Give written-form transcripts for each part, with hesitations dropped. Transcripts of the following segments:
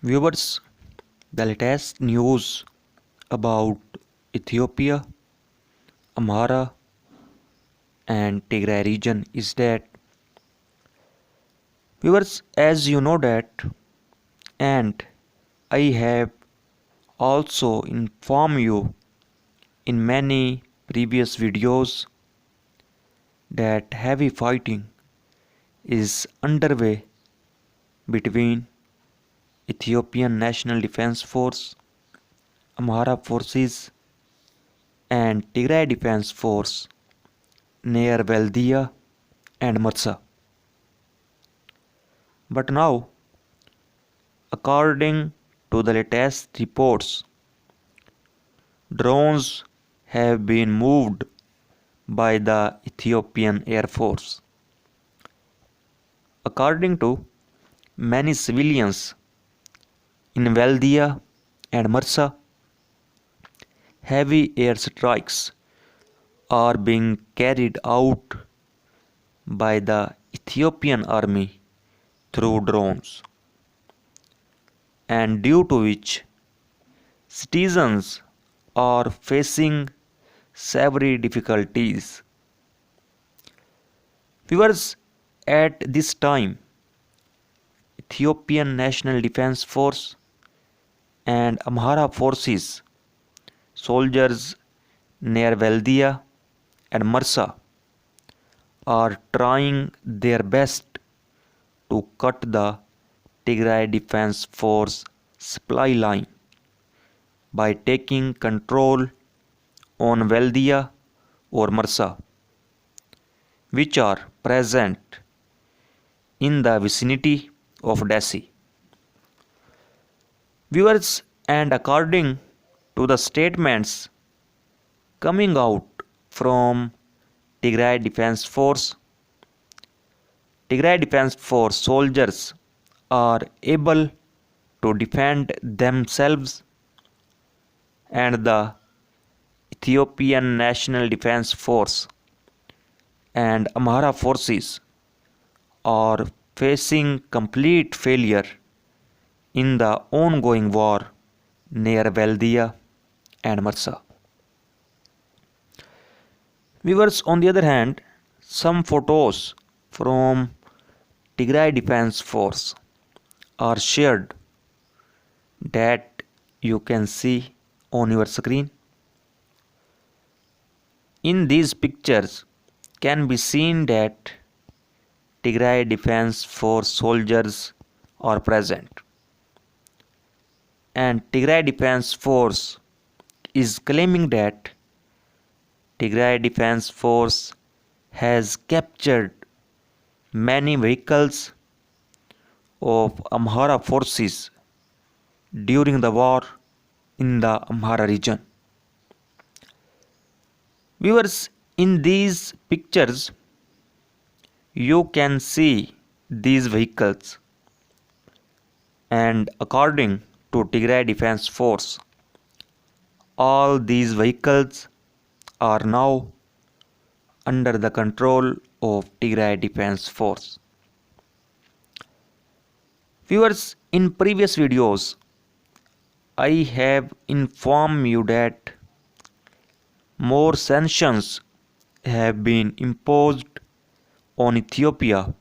Viewers, the latest news about Ethiopia, Amhara, and Tigray region is that viewers, as you know that, and I have also informed you in many previous videos that heavy fighting is underway between Ethiopian National Defense Force, Amhara forces, and Tigray Defense Force near Valdia and Marsa. But now, according to the latest reports, drones have been moved by the Ethiopian Air Force. According to many civilians in Valdia and Marsa, heavy air strikes are being carried out by the Ethiopian army through drones, and due to which citizens are facing severe difficulties. Viewers, at this time, Ethiopian National Defense Force and Amhara forces, soldiers near Valdia and Marsa, are trying their best to cut the Tigray Defense Force supply line by taking control on Valdia or Marsa, which are present in the vicinity of Dessie. Viewers, and according to the statements coming out from Tigray Defense Force, Tigray Defense Force soldiers are able to defend themselves, and the Ethiopian National Defense Force and Amhara forces are facing complete failure in the ongoing war near Valdia and Marsa. Viewers, on the other hand, some photos from Tigray Defense Force are shared that you can see on your screen. In these pictures can be seen that Tigray Defense Force soldiers are present, and Tigray Defense Force is claiming that Tigray Defense Force has captured many vehicles of Amhara forces during the war in the Amhara region. Viewers, in these pictures, you can see these vehicles, and according to Tigray Defense Force, all these vehicles are now under the control of Tigray Defense Force. Viewers, in previous videos, I have informed you that more sanctions have been imposed on Ethiopia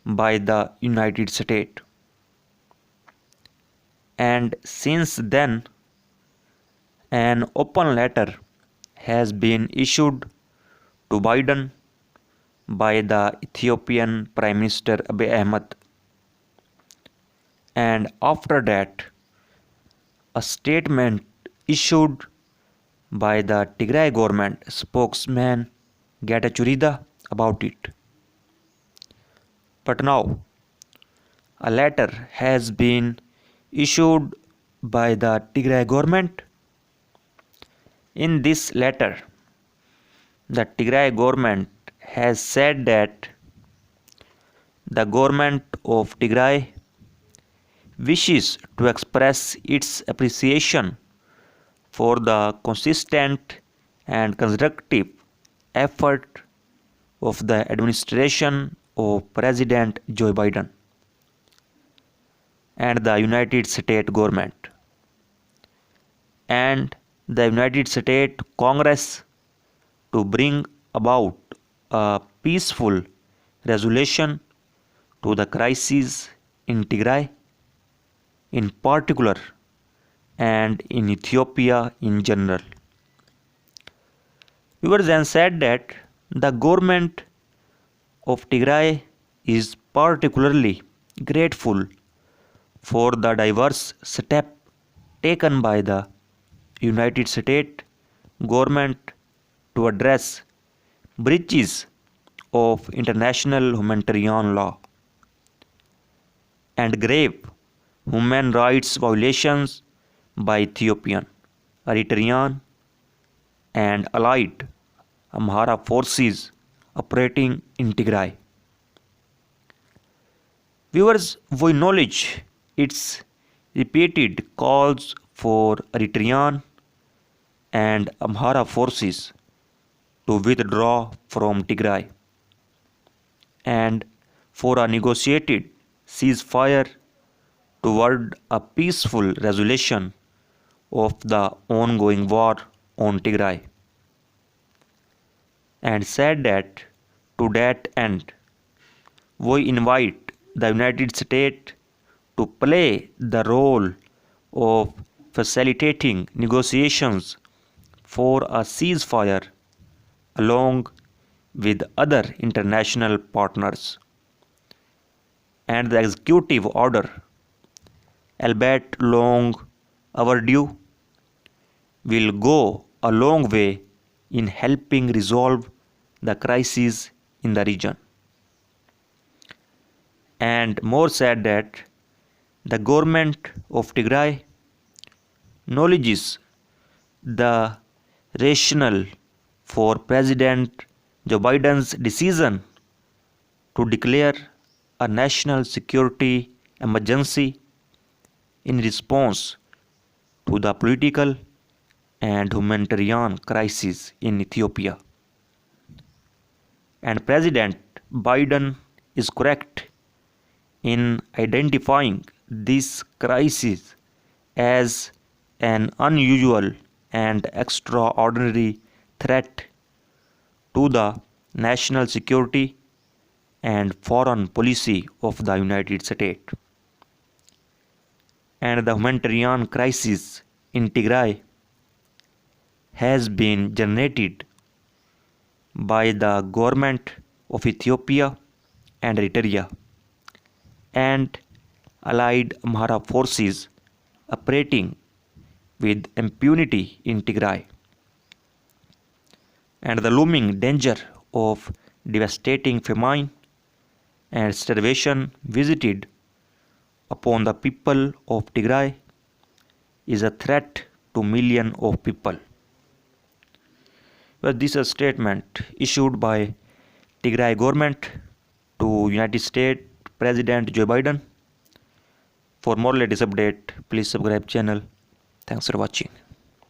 by the United States. And since then, an open letter has been issued to Biden by the Ethiopian Prime Minister Abiy Ahmed. And after that, a statement issued by the Tigray government spokesman Getachew Reda about it. But now, a letter has been issued by the Tigray government. In this letter, the Tigray government has said that the government of Tigray wishes to express its appreciation for the consistent and constructive effort of the administration of President Joe Biden. and the United States government and the United States Congress to bring about a peaceful resolution to the crisis in Tigray in particular and in Ethiopia in general. We were then said that the government of Tigray is particularly grateful for the diverse steps taken by the United States government to address breaches of international humanitarian law and grave human rights violations by Ethiopian, Eritrean, and allied Amhara forces operating in Tigray. Viewers, we acknowledge its repeated calls for Eritrean and Amhara forces to withdraw from Tigray and for a negotiated ceasefire toward a peaceful resolution of the ongoing war on Tigray, and said that to that end we invite the United States to play the role of facilitating negotiations for a ceasefire along with other international partners. And the executive order, albeit long overdue, will go a long way in helping resolve the crisis in the region. And more said that the government of Tigray acknowledges the rationale for President Joe Biden's decision to declare a national security emergency in response to the political and humanitarian crisis in Ethiopia. And President Biden is correct in identifying this crisis as an unusual and extraordinary threat to the national security and foreign policy of the United States. And the humanitarian crisis in Tigray has been generated by the government of Ethiopia and Eritrea and allied Amhara forces operating with impunity in Tigray, and the looming danger of devastating famine and starvation visited upon the people of Tigray is a threat to millions of people. Well, this is a statement issued by Tigray government to United States President Joe Biden. For more latest update, please subscribe channel. Thanks for watching.